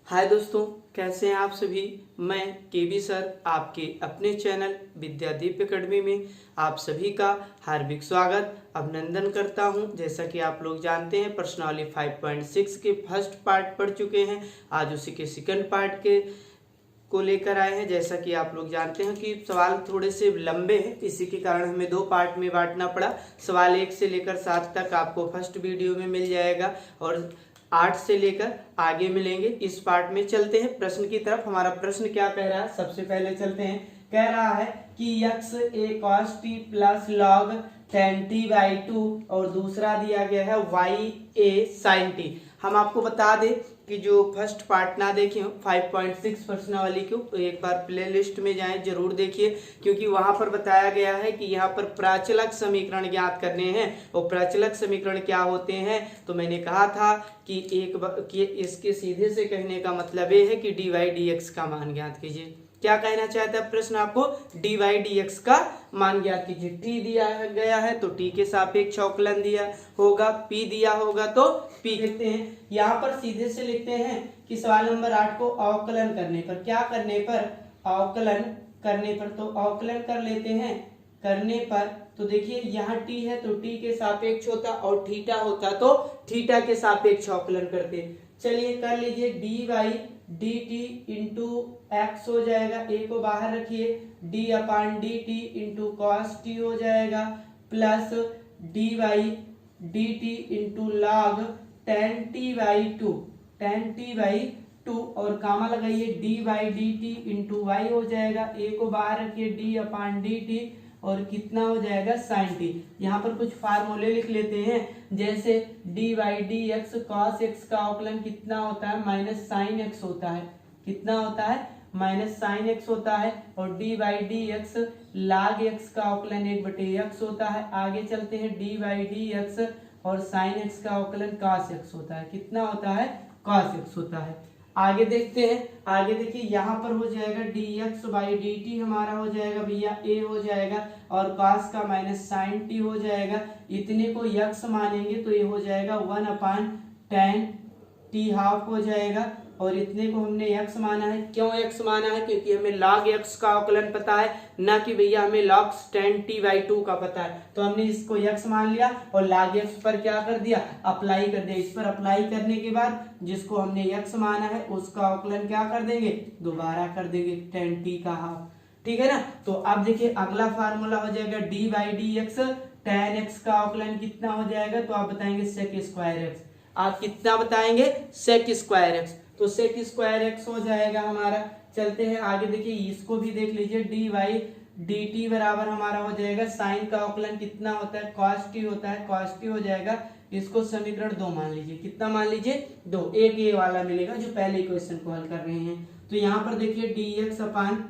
हाय दोस्तों, कैसे हैं आप सभी। मैं केवी सर आपके अपने चैनल विद्यादीप एकेडमी में आप सभी का हार्दिक स्वागत अभिनंदन करता हूं। जैसा कि आप लोग जानते हैं, पर्सनाली 5.6 के फर्स्ट पार्ट पढ़ चुके हैं। आज उसी के सेकंड पार्ट के को लेकर आए हैं। जैसा कि आप लोग जानते हैं कि सवाल थोड़े से लंबे हैं, इसी के कारण हमें दो पार्ट में बांटना पड़ा। सवाल 1 से लेकर 7 तक आपको फर्स्ट वीडियो में मिल जाएगा और 8 से लेकर आगे मिलेंगे। इस पार्ट में चलते हैं प्रश्न की तरफ। हमारा प्रश्न क्या कह रहा है, सबसे पहले चलते हैं। कह रहा है कि x a cos t plus log tan t by 2 और दूसरा दिया गया है y a sin t। हम आपको बता दें कि जो फर्स्ट पार्ट ना देखे हो 5.6 प्रश्नावली को, तो एक बार प्लेलिस्ट में जाएं, जरूर देखिए, क्योंकि वहां पर बताया गया है कि यहाँ पर प्राचलक समीकरण ज्ञात करने हैं। और प्राचलक समीकरण क्या होते हैं, तो मैंने कहा था कि इसके सीधे से कहने का मतलब ये है कि dy dx का मान ज्ञात कीजिए। क्या कहना चाहता है प्रश्न आपको, dy dx का मान ज्ञात कीजिए। t दिया गया है तो t के सापेक्ष अवकलन दिया होगा, p दिया होगा तो p लिखते हैं। यहाँ पर सीधे से लिखते हैं कि सवाल नंबर 8 को अवकलन करने पर, क्या करने पर, अवकलन करने पर, तो अवकलन कर लेते हैं। करने पर तो देखिए यहाँ t है तो t के सापेक्ष होता, और थीटा होता तो थीटा के सापेक्ष अवकलन करते। चलिए कर लीजिए, dy dt इंटू एक्स हो जाएगा, a को बाहर रखिए, d अपान dt इंटू कॉस टी हो जाएगा, plus dy dt into log tan t by 2, tan t by 2, और कामा लगाइए, dy dt इंटू वाई हो जाएगा, a को बाहर रखिए, d अपान dt और कितना हो जाएगा साइन टी। यहाँ पर कुछ फार्मूले लिख लेते हैं, जैसे d y d x cos x का अवकलन कितना होता है, माइनस साइन एक्स होता है। कितना होता है, माइनस साइन एक्स होता है। और डी वाई डी एक्स लाग एक्स का अवकलन 1/x होता है। आगे चलते हैं, डी वाई डी एक्स और साइन एक्स का अवकलन कॉस एक्स होता है। कितना होता है, कॉस एक्स होता है। आगे देखते हैं, आगे देखिए यहाँ पर हो जाएगा dx बाई dt हमारा हो जाएगा भैया a हो जाएगा, और cos का माइनस साइन t हो जाएगा। इतने को x मानेंगे तो ये हो जाएगा 1 अपान tan t हाफ हो जाएगा, और इतने को हमने x माना है। क्यों x माना है, क्योंकि हमें log x का अवकलन पता है, ना कि भैया हमें log tan t बाई 2 का पता है। तो हमने इसको x मान लिया और log x पर क्या कर दिया, अप्लाई कर दिया। इस पर अप्लाई करने के बाद जिसको हमने x माना है उसका अवकलन क्या कर देंगे, दोबारा कर देंगे tan t का हाफ। ठीक है ना। तो अब देखिए अगला फार्मूला हो जाएगा d by d x, tan x का अवकलन कितना हो जाएगा, तो आप बताएंगे सेक स्क्वायर एक्स। आप कितना बताएंगे, सेक स्क्वायर एक्स। तो सेक स्क्वायर एक्स हो जाएगा हमारा। चलते हैं आगे, देखिए इसको भी देख लीजिए, डी वाई डी टी बराबर हमारा हो जाएगा साइन का अवकलन कितना होता है, कॉस टी होता है, कॉस टी हो जाएगा। इसको समीकरण 2 मान लीजिए। कितना मान लीजिए, 2। एक ये वाला मिलेगा जो पहले क्वेश्चन को हल कर रहे हैं। तो यहाँ पर देखिए डी एक्स अपान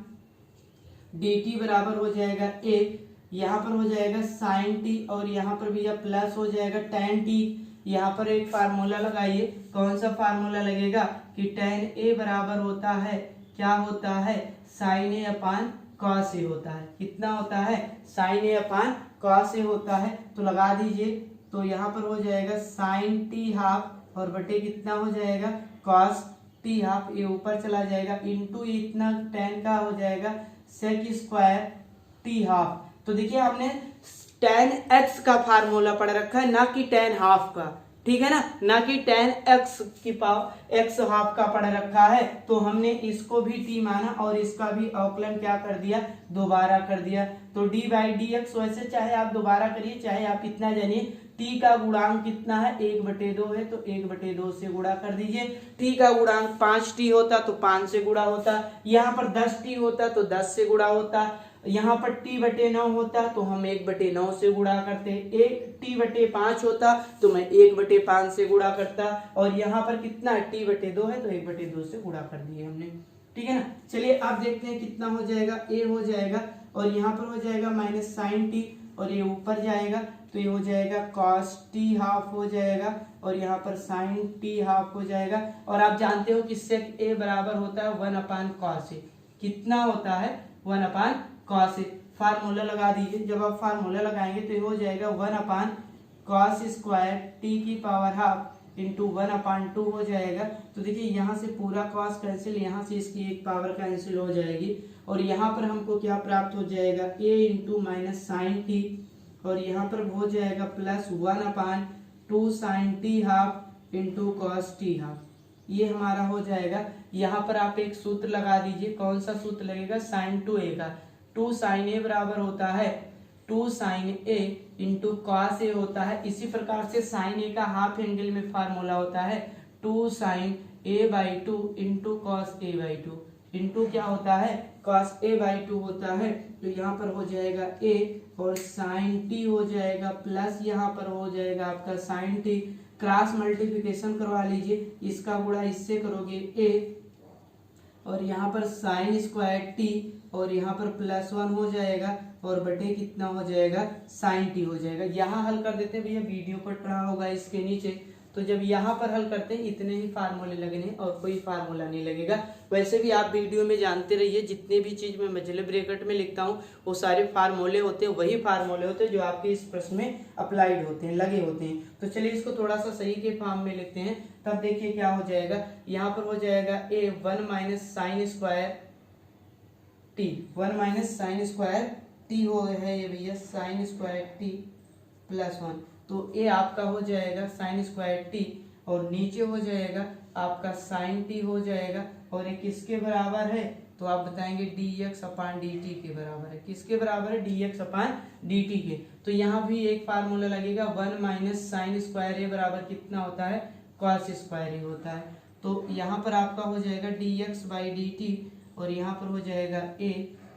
डी टी बराबर हो जाएगा a, यहाँ पर हो जाएगा साइन टी, और यहाँ पर भैया प्लस हो जाएगा tan टी। यहाँ पर एक फार्मूला लगाइए, कौन सा फार्मूला लगेगा कि tan a बराबर होता है, क्या होता है, sign A upon cos A होता है। कितना होता है, sign A upon cos A होता है। तो लगा दीजिए, तो यहाँ पर हो जाएगा साइन टी हाफ और बटे कितना हो जाएगा, कॉस टी हाफ। ये ऊपर चला जाएगा, इंटू इतना tan का हो जाएगा सेक स्क्वायर टी हाफ। तो देखिए हमने tan x का फार्मूला पढ़ रखा है, ना कि tan हाफ का। ठीक है ना, ना कि tan x की पावर x हाफ का पढ़ रखा है। तो हमने इसको भी t माना और इसका भी अवकलन क्या कर दिया, दोबारा कर दिया। तो d बाई डी एक्स, वैसे चाहे आप दोबारा करिए, चाहे आप इतना जानिए, t का गुणांक कितना है, 1/2 है, तो 1/2 से गुणा कर दीजिए। t का गुणांक 5t होता तो 5 से गुणा होता, यहाँ पर 10t होता तो 10 से गुणा होता, यहाँ पर t/9 होता तो हम 1/9 से गुणा करते, एक t/5 होता तो मैं 1/5 से गुणा करता, और यहाँ पर कितना t/2 है तो 1/2 से गुणा कर दिए हमने। ठीक है ना। चलिए अब देखते हैं कितना हो जाएगा, a हो जाएगा, और यहाँ पर हो जाएगा माइनस साइन टी, और ये ऊपर जाएगा तो ये हो जाएगा कॉस टी हाफ हो जाएगा, और यहाँ पर साइन टी हाफ हो जाएगा। और आप जानते हो कि सेक ए बराबर होता है 1 अपान कॉस ए। कितना होता है, 1 अपान कॉस ए। फार्मूला लगा दीजिए, जब आप फार्मूला लगाएंगे तो ये हो जाएगा 1 अपान कॉस स्क्वायर टी की पावर हाफ इंटू 1/2 हो जाएगा। तो देखिए यहाँ से पूरा कॉस कैंसिल, यहाँ से इसकी एक पावर कैंसिल हो जाएगी और यहाँ पर हमको क्या प्राप्त हो जाएगा, a into minus sine t, और यहाँ पर हो जाएगा plus 1/2 sine t half into cos t half. ये हमारा हो जाएगा। यहाँ पर आप एक सूत्र लगा दीजिए, कौन सा सूत्र लगेगा, साइन 2a का। 2 साइन a बराबर होता है 2 sine a into cos a होता है। इसी प्रकार से साइन a का हाफ एंगल में फार्मूला होता है 2 sign a/2 into cos a/2 into क्या होता है, कॉस a/2 होता है। तो यहाँ पर हो जाएगा a और साइन t हो जाएगा प्लस यहाँ पर हो जाएगा आपका साइन t। क्रॉस मल्टीप्लिकेशन करवा लीजिए, इसका गुणा इससे करोगे a और यहाँ पर साइन स्क्वायर t और यहाँ पर +1 हो जाएगा और बटे कितना हो जाएगा, साइन टी हो जाएगा। यहाँ हल कर देते हैं भैया, वीडियो पर पढ़ा होगा इसके नीचे। तो जब यहाँ पर हल करते हैं इतने ही फार्मूले लगने और कोई फार्मूला नहीं लगेगा। वैसे भी आप वीडियो में जानते रहिए, जितने भी चीज मैं मझले ब्रैकेट में लिखता हूँ वो सारे फार्मूले होते हैं, वही फार्मूले होते हैं जो आपके इस प्रश्न में अप्लाइड होते हैं, लगे होते हैं। तो चलिए इसको थोड़ा सा सही के फॉर्म में लिखते हैं, तब देखिए क्या हो जाएगा। यहाँ पर हो जाएगा a 1 minus sine square T, 1 minus sine square T हो है ये भैया, साइन स्क्वायर टी +1। तो ए आपका हो जाएगा साइन स्क्वायर टी और नीचे हो जाएगा आपका साइन टी हो जाएगा और ये किसके बराबर है, तो आप बताएंगे dx/dt के बराबर है। किसके बराबर है, dx/dt के। तो यहाँ भी एक फार्मूला लगेगा 1 माइनस साइन स्क्वायर ए बराबर कितना होता है, कॉस स्क्वायर ए होता है। तो यहाँ पर आपका हो जाएगा dx/dt और यहाँ पर हो जाएगा a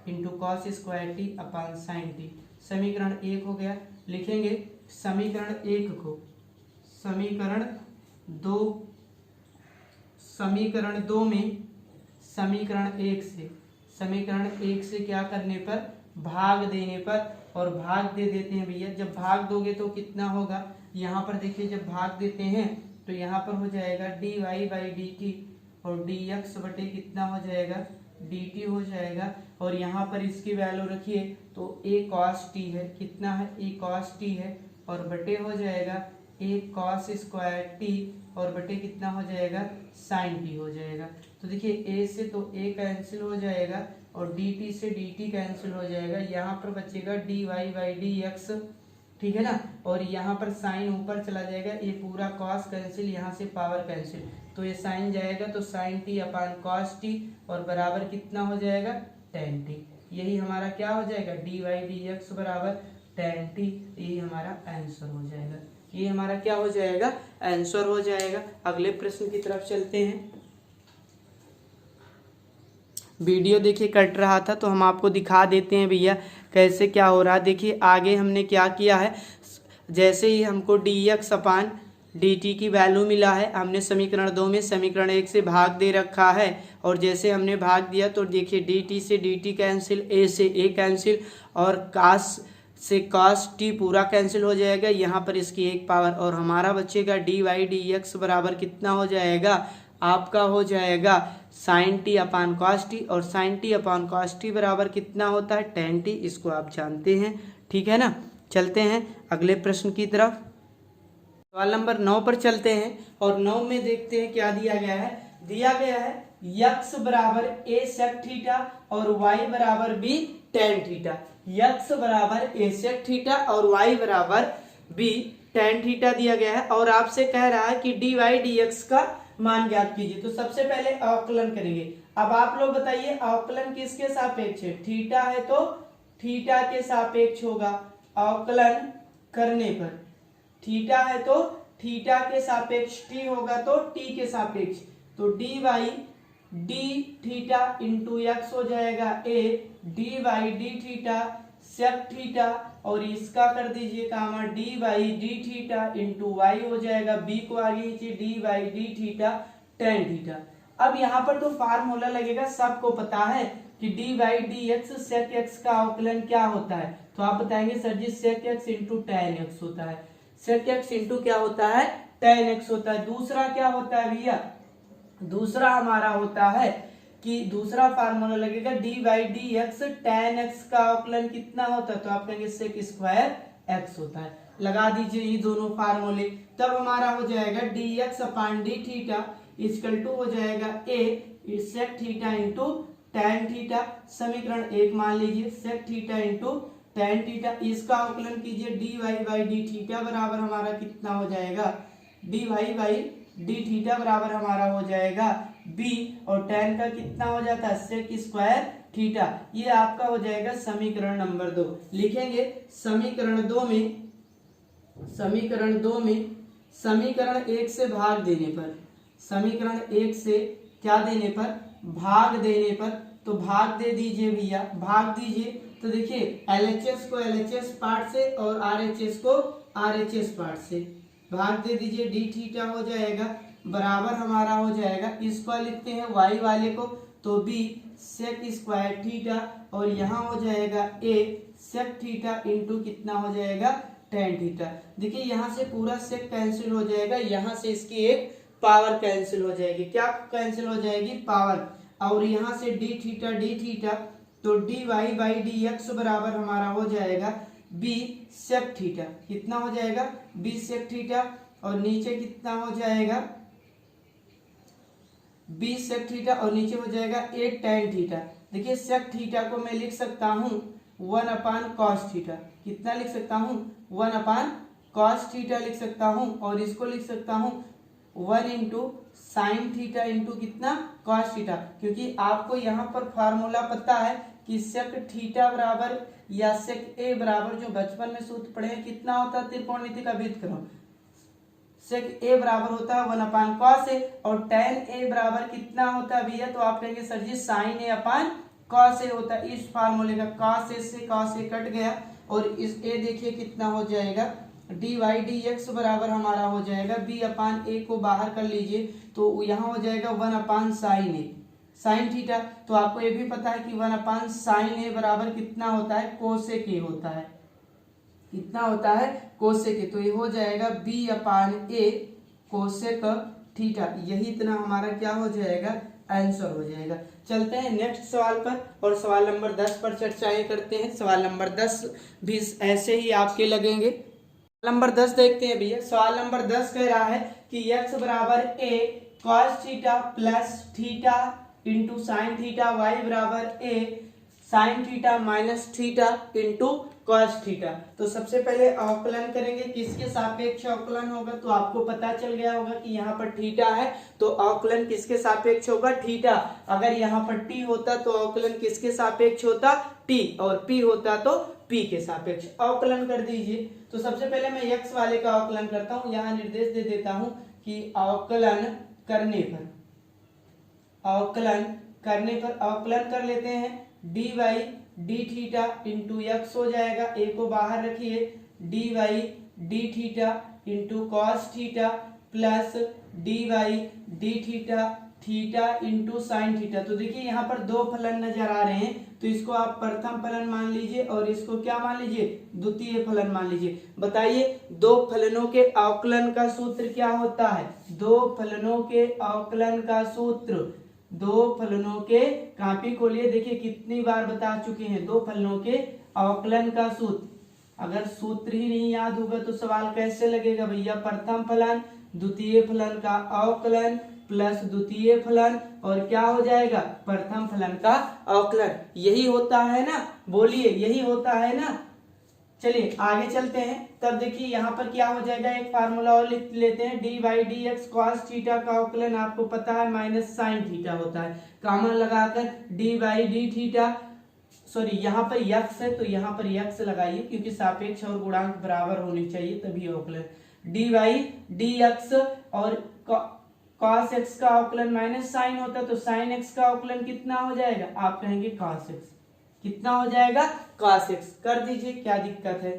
into cos square T upon sine T. समीकरण 1 हो गया। लिखेंगे समीकरण 1 को समीकरण 2 में समीकरण 1 से क्या करने पर, भाग देने पर, और भाग दे देते हैं भैया। जब भाग दोगे तो कितना होगा, यहाँ पर देखिए जब भाग देते हैं तो यहाँ पर हो जाएगा dy/dt और dx बटे कितना हो जाएगा, dt हो जाएगा। और यहाँ पर इसकी वैल्यू रखिए तो a cos t है, कितना है, a cos t है और बटे हो जाएगा a cos स्क्वायर t और बटे कितना हो जाएगा, sin t हो जाएगा। तो देखिए a से तो a कैंसिल हो जाएगा और dt से dt कैंसिल हो जाएगा। यहाँ पर बचेगा dy/dx, ठीक है ना, और यहाँ पर साइन ऊपर चला जाएगा, ये पूरा cos कैंसिल, यहाँ से पावर कैंसिल, तो ये साइन जाएगा तो sine t upon cos t और बराबर कितना हो जाएगा, tan टी। यही हमारा क्या हो जाएगा, dy/dx बराबर tan टी। यही हमारा आंसर हो जाएगा, ये हमारा क्या हो जाएगा, आंसर हो जाएगा। अगले प्रश्न की तरफ चलते हैं। वीडियो देखिए कट रहा था तो हम आपको दिखा देते हैं भैया कैसे क्या हो रहा है। देखिए आगे हमने क्या किया है, जैसे ही हमको dx/dt की वैल्यू मिला है, हमने समीकरण 2 में समीकरण 1 से भाग दे रखा है और जैसे हमने भाग दिया तो देखिए dt से dt कैंसिल, a से a कैंसिल और cos से cos t पूरा कैंसिल हो जाएगा, यहाँ पर इसकी एक पावर और हमारा बचेगा dy/dx बराबर कितना हो जाएगा, आपका हो जाएगा sine t upon cos t और sine t upon cos t बराबर कितना होता है, tan टी। इसको आप जानते हैं, ठीक है ना। चलते हैं अगले प्रश्न की तरफ। सवाल नंबर 9 पर चलते हैं और 9 में देखते हैं क्या दिया गया है। दिया गया है x बराबर a sec थीटा और y बराबर b tan थीटा। x बराबर a sec थीटा और y बराबर b tan थीटा दिया गया है और आपसे कह रहा है कि dy/dx का मान ज्ञात कीजिए। तो सबसे पहले अवकलन करेंगे। अब आप लोग बताइए अवकलन किसके सापेक्ष है, थीटा है तो थीटा के सापेक्ष होगा। अवकलन करने पर थीटा है तो थीटा के सापेक्ष, t होगा तो t के सापेक्ष, तो dy/d थीटा इंटू x हो जाएगा a, dy/d theta sec theta और इसका कर दीजिए कामा dy/d थीटा इंटू y हो जाएगा, b को आगे नीचे dy/d थीटा tan थीटा। अब यहाँ पर तो फार्मूला लगेगा, सबको पता है कि dy/dx sec x का अवकलन क्या होता है, तो आप बताएंगे सर जी sec x into tan x होता है। sec x इंटू क्या होता है, tan x होता है। दूसरा क्या होता है भैया, दूसरा हमारा होता है कि दूसरा फार्मूला लगेगा dy/dx tan x का अवकलन कितना होता है, तो आप कहेंगे sec स्क्वायर x होता है। लगा दीजिए ये दोनों फार्मूले, तब हमारा हो जाएगा dx upon d theta equal to हो जाएगा a sec theta into tan theta. समीकरण 1 मान लीजिए sec theta into tan theta, इसका अवकलन कीजिए dy बाई डी थीटा बराबर हमारा कितना हो जाएगा, dy बाई डी थीटा बराबर हमारा हो जाएगा b, और tan का कितना हो जाता है सेक स्क्वायर थीटा। ये आपका हो जाएगा समीकरण नंबर 2। लिखेंगे समीकरण 2 में समीकरण 1 से भाग देने पर, समीकरण 1 से क्या देने पर, भाग देने पर, तो भाग दे दीजिए भैया, भाग दीजिए। तो देखिए LHS को LHS पार्ट से और RHS को RHS पार्ट से भाग दे दीजिए, डी थीटा हो जाएगा बराबर हमारा हो जाएगा, इसको लिखते हैं y वाले को तो b सेक स्क्वायर थीटा, और यहाँ हो जाएगा a सेक थीटा इंटू कितना हो जाएगा tan थीटा। देखिए यहाँ से पूरा सेक कैंसिल हो जाएगा, यहाँ से इसकी एक पावर कैंसिल हो जाएगी, क्या कैंसिल हो जाएगी, पावर, और यहाँ से डी थीटा तो d y by d x बराबर हमारा हो जाएगा बी सेक थीटा, कितना हो जाएगा बी सेक थीटा, और नीचे कितना हो जाएगा बी सेक थीटा, और नीचे हो जाएगा ए tan थीटा। देखिए सेक थीटा को मैं लिख सकता हूँ 1 अपान कॉस थीटा, कितना लिख सकता हूँ 1 अपान कॉस थीटा लिख सकता हूँ, और इसको लिख सकता हूँ 1 इंटू साइन थीटा इंटू कितना कॉस थीटा, क्योंकि आपको यहाँ पर फार्मूला पता है कि सेक थीटा बराबर या सेक ए बराबर, जो बचपन में सूत्र पढ़े हैं, कितना होता है त्रिकोणमिति का व्युत्क्रम, सेक ए बराबर होता है 1 अपान कॉस ए, और tan ए बराबर कितना होता है भैया, तो आप कहेंगे sir ji sign A upon cos A होता है। इस फार्मूले का कॉस ए से कॉस ए कट गया, और इस ए देखिए कितना हो जाएगा डी वाई डी एक्स बराबर हमारा हो जाएगा बी अपान ए को बाहर कर लीजिए, तो यहाँ हो जाएगा 1 अपान साइन ए साइन थीटा। तो आपको ये भी पता है कि 1 अपान साइन ए बराबर कितना होता है कोसेक ए होता है, कितना होता है कोसेक ए, तो ये हो जाएगा बी अपान ए कोसेक थीटा। यही इतना हमारा क्या हो जाएगा आंसर हो जाएगा। चलते हैं नेक्स्ट सवाल पर, और सवाल नंबर 10 पर चर्चाएं करते हैं। सवाल नंबर 10 भी ऐसे ही आपके लगेंगे। नंबर 10 देखते हैं भैया। सवाल नंबर 10 कह रहा है कि x बराबर a cos theta plus theta into sine theta, y बराबर a sign theta minus theta into cos theta. तो सबसे पहले अवकलन करेंगे, किसके सापेक्ष अवकलन होगा, तो आपको पता चल गया होगा कि यहाँ पर थीटा है, तो अवकलन किसके सापेक्ष होगा थीटा। अगर यहाँ पर t होता तो अवकलन किसके सापेक्ष होता t, और p होता तो p के सापेक्ष। अवकलन कर दीजिए। तो सबसे पहले मैं x वाले का अवकलन करता हूँ, यहाँ निर्देश दे देता हूँ कि अवकलन करने पर अवकलन कर लेते हैं d y d theta into x हो जाएगा, ए को बाहर रखिए, d y d theta into cos theta plus d y d theta theta into sine theta. तो देखिए यहाँ पर दो फलन नजर आ रहे हैं, तो इसको आप प्रथम फलन मान लीजिए और इसको क्या मान लीजिए द्वितीय फलन मान लीजिए। बताइए दो फलनों के अवकलन का सूत्र क्या होता है, दो फलनों के अवकलन का सूत्र, दो फलनों के, कॉपी खोलिए, देखिए कितनी बार बता चुके हैं, दो फलनों के अवकलन का सूत्र। अगर सूत्र ही नहीं याद होगा तो सवाल कैसे लगेगा भैया। प्रथम फलन द्वितीय फलन का अवकलन प्लस द्वितीय फलन और क्या हो जाएगा प्रथम फलन का अवकलन। यही होता है ना, बोलिए यही होता है ना। चलिए आगे चलते हैं। तब देखिए यहाँ पर क्या हो जाएगा, एक फार्मूला और लिख लेते हैं, D by d x cos theta का अवकलन आपको पता है माइनस साइन थीटा होता है। कॉमन लगाकर D by d theta, sorry यहाँ पर यक्स है तो यहाँ पर यक्स लगाइए, क्योंकि सापेक्ष और गुणांक बराबर होने चाहिए तभी अवकलन। डी बाई डी एक्स और कॉस एक्स का अवकलन माइनस साइन होता है, तो साइन एक्स का अवकलन कितना हो जाएगा, आप कहेंगे कॉस एक्स, कितना हो जाएगा cos x। कर दीजिए, क्या दिक्कत है।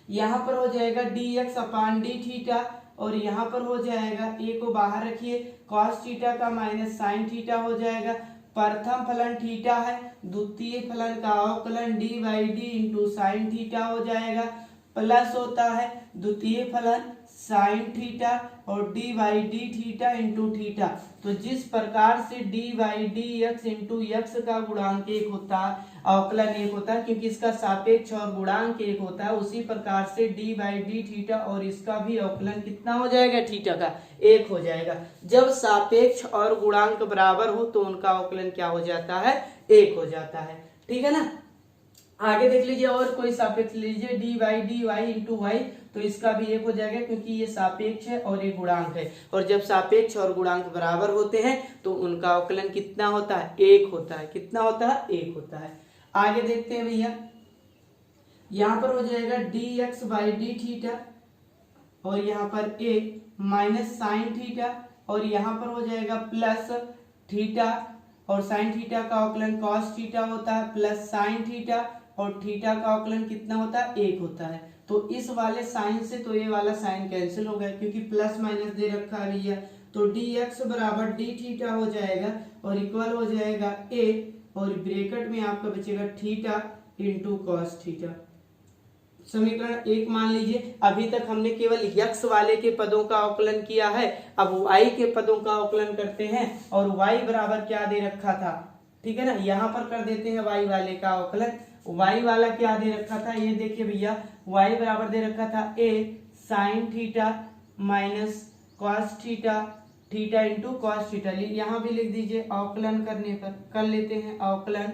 यहाँ पर हो जाएगा dx अपान डी थीटा और यहाँ पर हो जाएगा a को बाहर रखिए, cos थीटा का माइनस साइन थीटा हो जाएगा। प्रथम फलन थीटा है, द्वितीय फलन का अवकलन d by D into sine theta हो जाएगा, प्लस होता है द्वितीय फलन साइन थीटा और d by d theta into theta. तो जिस प्रकार से D by d x into x का गुणांक एक होता है, अवकलन एक होता है, क्योंकि इसका सापेक्ष और गुणांक एक होता है, उसी प्रकार से डी बाई डी थीटा और इसका भी अवकलन कितना हो जाएगा, थीटा का एक हो जाएगा। जब सापेक्ष और गुणांक बराबर हो तो उनका अवकलन क्या हो जाता है, एक हो जाता है। ठीक है ना। आगे देख लीजिए और कोई सापेक्ष लीजिए, d by d y into y, तो इसका भी एक हो जाएगा क्योंकि ये सापेक्ष है और ये गुणांक है, और जब सापेक्ष और गुणांक बराबर होते हैं तो उनका अवकलन कितना होता है, एक होता है। कितना होता है, एक होता है। आगे देखते हैं भैया, यहाँ पर हो जाएगा d x by d theta और यहाँ पर ए माइनस साइन थीटा और यहाँ पर हो जाएगा प्लस थीटा, और साइन थीटा का अवकलन कॉस थीटा होता है प्लस साइन थीटा, और थीटा का अवकलन कितना होता है, एक होता है। तो इस वाले साइन से तो ये वाला साइन कैंसिल हो गया क्योंकि प्लस माइनस दे रखा है भैया, तो डी एक्स बराबर डी थीटा हो जाएगा और इक्वल हो जाएगा ए, और ब्रैकेट में आपका बचेगा थीटा इंटू कॉस थीटा। समीकरण एक मान लीजिए। अभी तक हमने केवल यक्स वाले के पदों का अवकलन किया है, अब वाई के पदों का अवकलन करते हैं, और वाई बराबर क्या दे रखा था, ठीक है ना, यहाँ पर कर देते हैं वाई वाले का अवकलन। वाई वाला क्या दे रखा था, ये देखिए भैया, वाई बराबर दे रखा था a sine theta minus cos theta, theta into cos theta. यहाँ भी लिख दीजिए अवकलन करने पर, कर लेते हैं अवकलन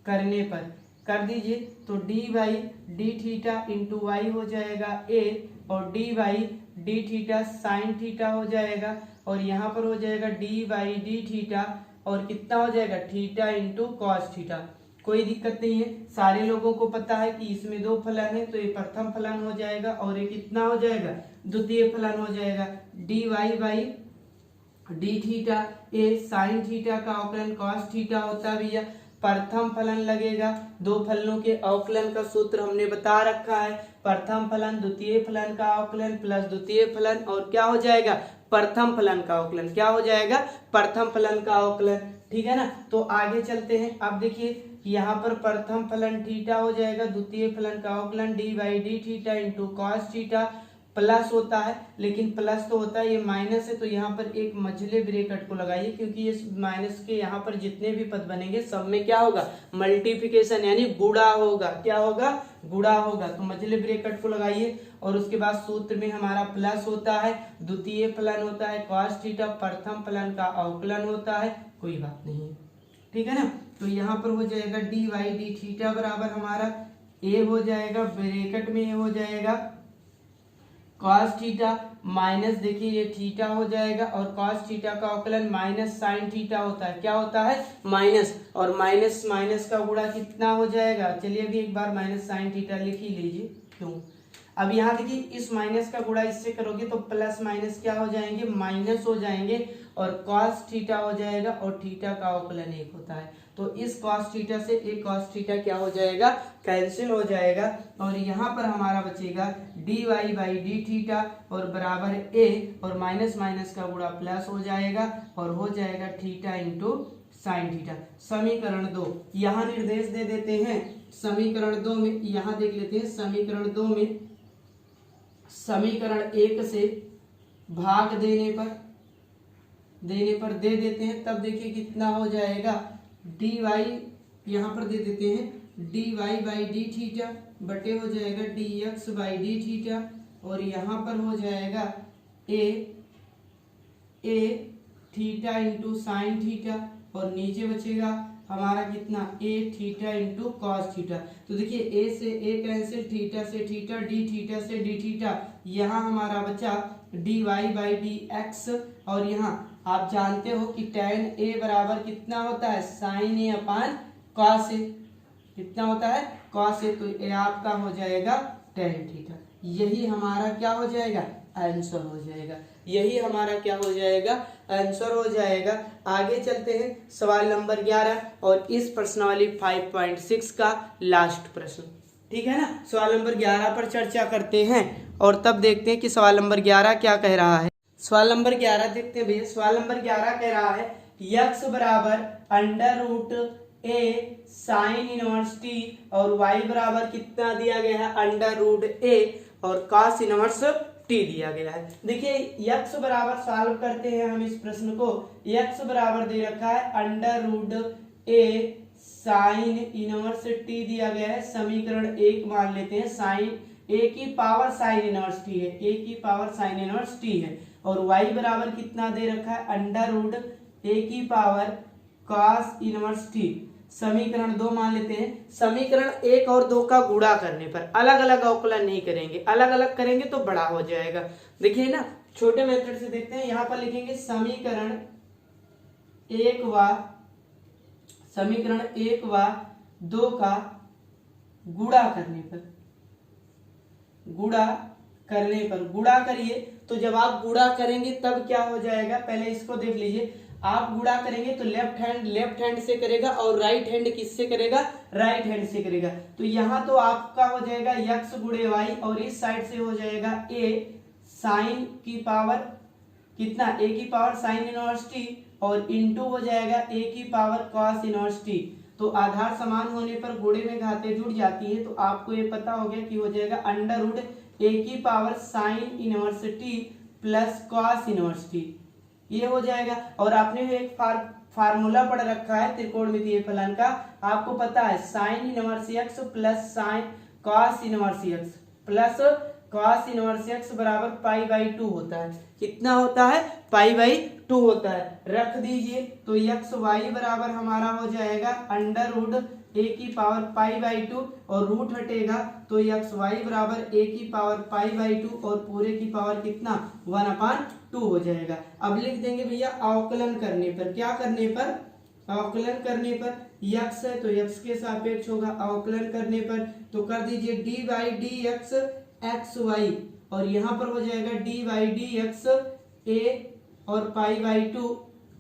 करने पर, कर दीजिए तो d by d theta into y हो जाएगा ए, और d by d theta sine theta हो जाएगा, और यहाँ पर हो जाएगा डी बाई डी थीटा और कितना हो जाएगा, थीटा इंटू कॉस थीटा। कोई दिक्कत नहीं है, सारे लोगों को पता है कि इसमें दो फलन है, तो ये प्रथम फलन हो जाएगा और ये कितना हो जाएगा, द्वितीय फलन हो जाएगा। D y by d theta a sine theta का अवकलन कॉस थीटा होता है भैया, प्रथम फलन लगेगा। दो फलनों के अवकलन का सूत्र हमने बता रखा है, प्रथम फलन द्वितीय फलन का अवकलन प्लस द्वितीय फलन, और क्या हो जाएगा, प्रथम फलन का अवकलन, क्या हो जाएगा, प्रथम फलन का अवकलन। ठीक है ना। तो आगे चलते हैं। अब देखिए यहाँ पर प्रथम फलन थीटा हो जाएगा, द्वितीय फलन का अवकलन d by d theta into cos theta, plus होता है, लेकिन प्लस तो होता है, ये माइनस है, तो यहाँ पर एक मझले ब्रैकेट को लगाइए, क्योंकि ये माइनस के यहाँ पर जितने भी पद बनेंगे सब में क्या होगा, मल्टीप्लिकेशन यानी गुणा होगा। क्या होगा, गुणा होगा। तो मझले ब्रैकेट को लगाइए, और उसके बाद सूत्र में हमारा प्लस होता है, द्वितीय फलन होता है कॉस थीटा, प्रथम फलन का अवकलन होता है, कोई बात नहीं है। ठीक है ना। तो यहाँ पर हो जाएगा डी वाई डी थीटा बराबर हमारा ए हो जाएगा, ब्रैकेट में हो जाएगा कॉस थीटा माइनस, देखिए ये थीटा हो जाएगा, और कॉस थीटा का अवकलन माइनस साइन थीटा होता है। क्या होता है, माइनस, और माइनस माइनस का गुणा कितना हो जाएगा, चलिए अभी एक बार माइनस साइन थीटा लिख ही लीजिए। क्यों, अब यहाँ देखिए इस माइनस का गुणा इससे करोगे तो प्लस माइनस क्या हो जाएंगे, माइनस हो जाएंगे, और कॉस थीटा हो जाएगा, और थीटा का अवकलन एक होता है। तो इस कॉस थीटा से एक कॉस थीटा क्या हो जाएगा, कैंसिल हो जाएगा, और यहाँ पर हमारा बचेगा d y by d theta और बराबर ए, और माइनस माइनस का गुणा प्लस हो जाएगा, और हो जाएगा थीटा इंटू साइन थीटा। समीकरण 2 यहाँ निर्देश दे देते हैं। समीकरण 2 में यहाँ देख लेते हैं, समीकरण 2 में समीकरण 1 से भाग देने पर दे देते हैं, तब देखिए कितना हो जाएगा, डी वाई यहाँ पर दे देते हैं d y by d theta बटे हो जाएगा d x by d theta, और यहाँ पर हो जाएगा a theta into sine theta, और नीचे बचेगा हमारा कितना, a theta into cos theta. तो देखिए ए से ए कैंसिल, थीटा से थीटा, डी थीटा से डी थीटा, यहाँ हमारा बचा d y by d x, और यहाँ आप जानते हो कि tan ए बराबर कितना होता है, sign A upon cos A, कितना होता है, कॉस ए, तो ये आपका हो जाएगा tan थीटा। यही हमारा क्या हो जाएगा, आंसर हो जाएगा। यही हमारा क्या हो जाएगा, आंसर हो जाएगा। आगे चलते हैं सवाल नंबर 11, और इस प्रश्नावली 5.6 का लास्ट प्रश्न। ठीक है ना। सवाल नंबर 11 पर चर्चा करते हैं, और तब देखते हैं कि सवाल नंबर 11 क्या कह रहा है। सवाल नंबर 11 देखते हैं भैया। सवाल नंबर 11 कह रहा है यक्स बराबर अंडर रूट ए साइन इनवर्स टी, और वाई बराबर कितना दिया गया है, अंडर रूट ए और कॉस इनवर्स टी दिया गया है। देखिए यक्स बराबर सॉल्व करते हैं हम इस प्रश्न को। यक्स बराबर दे रखा है अंडर रूट ए साइन इनवर्स टी दिया गया है। समीकरण 1 मान लेते हैं, साइन ए की पावर साइन इनवर्स टी है, ए की पावर साइन इनवर्स टी है। और y बराबर कितना दे रखा है, अंडर रूट ए की पावर कॉस इनवर्स टी। समीकरण 2 मान लेते हैं। समीकरण 1 और 2 का गुणा करने पर, अलग अलग अवकलन नहीं करेंगे, अलग अलग करेंगे तो बड़ा हो जाएगा। देखिए ना, छोटे मेथड से देखते हैं। यहां पर लिखेंगे समीकरण 1 व 2 का गुणा करने पर, गुणा करिए। तो जब आप गुणा करेंगे तब क्या हो जाएगा, पहले इसको देख लीजिए। आप गुणा करेंगे तो लेफ्ट हैंड से करेगा और राइट हैंड किससे करेगा, राइट हैंड से करेगा। तो यहाँ तो आपका हो जाएगा यक्स गुणे वाई और इस साइड से हो जाएगा ए साइन की पावर कितना, ए की पावर साइन इनवर्स टी और इनटू हो जाएगा ए की पावर कॉस इनवर्स टी। तो आधार समान होने पर गुणे में घाते जुड़ जाती है। तो आपको ये पता हो गया कि हो जाएगा अंडर रूट ए की power sine inverse T plus cos inverse T, ये हो जाएगा। और आपने एक फार्मूला पढ़ रखा है त्रिकोणमितीय फलन का, आपको पता है sine inverse x plus sine cos inverse x plus cos inverse x बराबर पाई बाई 2 होता है। कितना होता है, पाई बाई 2 होता है। रख दीजिए तो एक्स वाई बराबर हमारा हो जाएगा अंडर रूट ए की पावर पाई बाई 2 और रूट हटेगा तो एक्स वाई बराबर ए की पावर पाई बाई 2 और पूरे की पावर कितना 1/2 हो जाएगा। अब लिख देंगे भैया अवकलन करने पर, क्या करने पर, अवकलन करने पर यक्स है तो यक्स के सापेक्ष होगा। अवकलन करने पर तो कर दीजिए d by d x x y और यहाँ पर हो जाएगा d by d x a और पाई बाई 2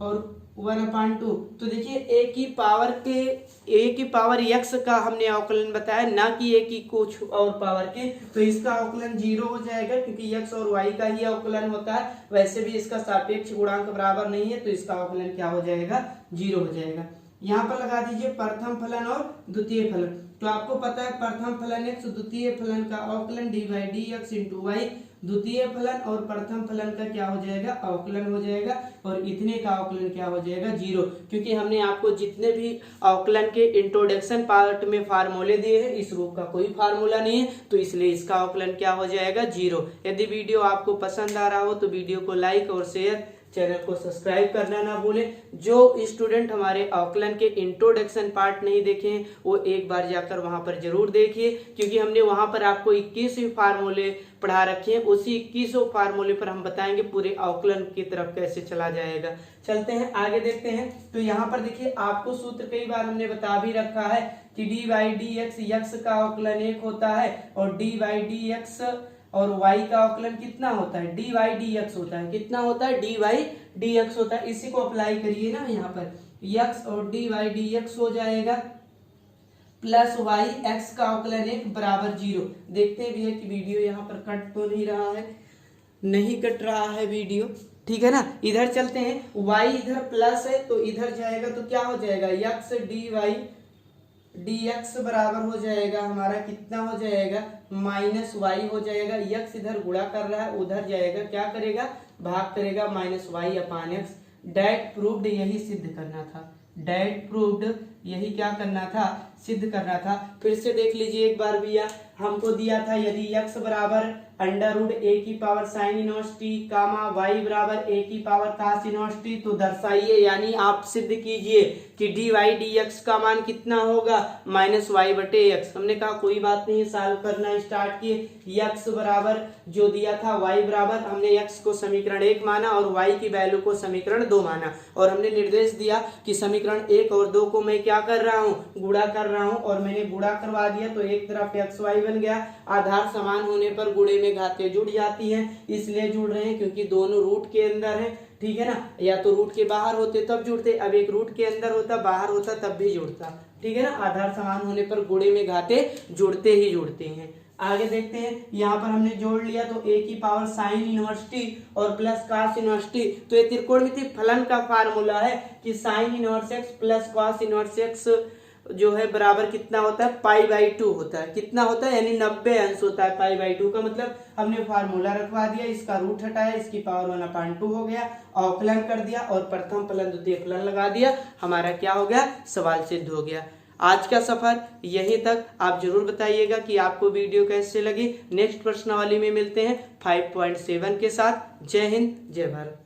और 1/2। तो देखिए ए की पावर यक्स का हमने अवकलन बताया, ना कि ए की कुछ और पावर के। तो इसका अवकलन 0 हो जाएगा क्योंकि यक्स और वाई का ही अवकलन होता है। वैसे भी इसका सापेक्ष गुणांक बराबर नहीं है तो इसका अवकलन क्या हो जाएगा, 0 हो जाएगा। यहाँ पर लगा दीजिए प्रथम फलन और द्वितीय फलन। तो आपको पता है प्रथम फलन एक्स, द्वितीय फलन का अवकलन d by d x into y. द्वितीय फलन और प्रथम फलन का क्या हो जाएगा, अवकलन हो जाएगा और इतने का अवकलन क्या हो जाएगा, 0। क्योंकि हमने आपको जितने भी अवकलन के इंट्रोडक्शन पार्ट में फार्मूले दिए हैं, इस रूप का कोई फार्मूला नहीं है तो इसलिए इसका अवकलन क्या हो जाएगा, 0। यदि वीडियो आपको पसंद आ रहा हो तो वीडियो को लाइक और शेयर, चैनल को सब्सक्राइब करना ना भूलें। जो स्टूडेंट हमारे अवकलन के इंट्रोडक्शन पार्ट नहीं देखे हैं वो एक बार जाकर वहां पर जरूर देखिए, क्योंकि हमने वहां पर आपको 21 फार्मूले पढ़ा रखे हैं। उसी 21 फार्मूले पर हम बताएंगे पूरे अवकलन की तरफ कैसे चला जाएगा। चलते हैं आगे देखते हैं। तो यहाँ पर देखिए आपको सूत्र कई बार हमने बता भी रखा है कि D by d x x का अवकलन 1 होता है और डी बाई डी एक्स और y का अवकलन कितना होता है, डी वाई डी एक्स होता है। कितना होता है, डी वाई डी एक्स होता है। इसी को अप्लाई करिए ना, यहाँ पर x और डी वाई डी एक्स हो जाएगा प्लस y x का अवकलन 1 बराबर 0। देखते हैं भैया कि वीडियो यहाँ पर कट तो नहीं रहा है, नहीं कट रहा है वीडियो, ठीक है ना। इधर चलते हैं, y इधर प्लस है तो इधर जाएगा तो क्या हो जाएगा, x डी वाई dx बराबर हो जाएगा हमारा कितना हो जाएगा, माइनस वाई हो जाएगा। x इधर गुणा कर रहा है, उधर जाएगा क्या करेगा, भाग करेगा, minus y upon x. That proved, यही सिद्ध करना था, डैट प्रूव्ड यही क्या करना था, सिद्ध करना था। फिर से देख लीजिए एक बार भैया, हमको दिया था यदि x बराबर अंडर रूट ए की power sine inverse T comma y बराबर ए की पावर कास इनवर्स टी, तो दर्शाइए यानी आप सिद्ध कीजिए कि डी वाई डी एक्स का मान कितना होगा, माइनस वाई बटे एक्स। हमने कहा कोई बात नहीं, सॉल्व करना स्टार्ट किए। x बराबर जो दिया था y बराबर, हमने x को समीकरण 1 माना और y की वैल्यू को समीकरण 2 माना और हमने निर्देश दिया कि समीकरण 1 और 2 को मैं क्या कर रहा हूँ, गुणा कर रहा हूँ और मैंने गुणा करवा दिया तो एक तरफ एक्स वाई बन गया। आधार समान होने पर गुणे में घातें जुड़ जाती हैं, इसलिए जुड़ रहे हैं क्योंकि दोनों रूट के अंदर है, ठीक है ना। या तो रूट के बाहर होते तब जुड़ते, अब एक रूट के अंदर होता, बाहर होता तब भी जुड़ता, ठीक है ना। आधार समान होने पर गुणे में घातें जुड़ते ही जुड़ते हैं। आगे देखते हैं, यहाँ पर हमने जोड़ लिया तो a की पावर साइन इनवर्स टी और प्लस कॉस इनवर्स टी। तो ये त्रिकोणमितीय फलन का फार्मूला है कि sine inverse x plus cos inverse x जो है बराबर कितना होता है, π/2 होता है। कितना होता है, यानी 90 अंश होता है π/2 का। मतलब हमने फार्मूला रखवा दिया, इसका रूट हटाया, इसकी पावर 1/2 हो गया, अवकलन कर दिया और प्रथम फलन द्वितीय फलन लगा दिया, हमारा क्या हो गया, सवाल सिद्ध हो गया। आज का सफर यहीं तक। आप जरूर बताइएगा कि आपको वीडियो कैसे लगी। नेक्स्ट प्रश्नावली में मिलते हैं 5.7 के साथ। जय हिंद, जय भारत।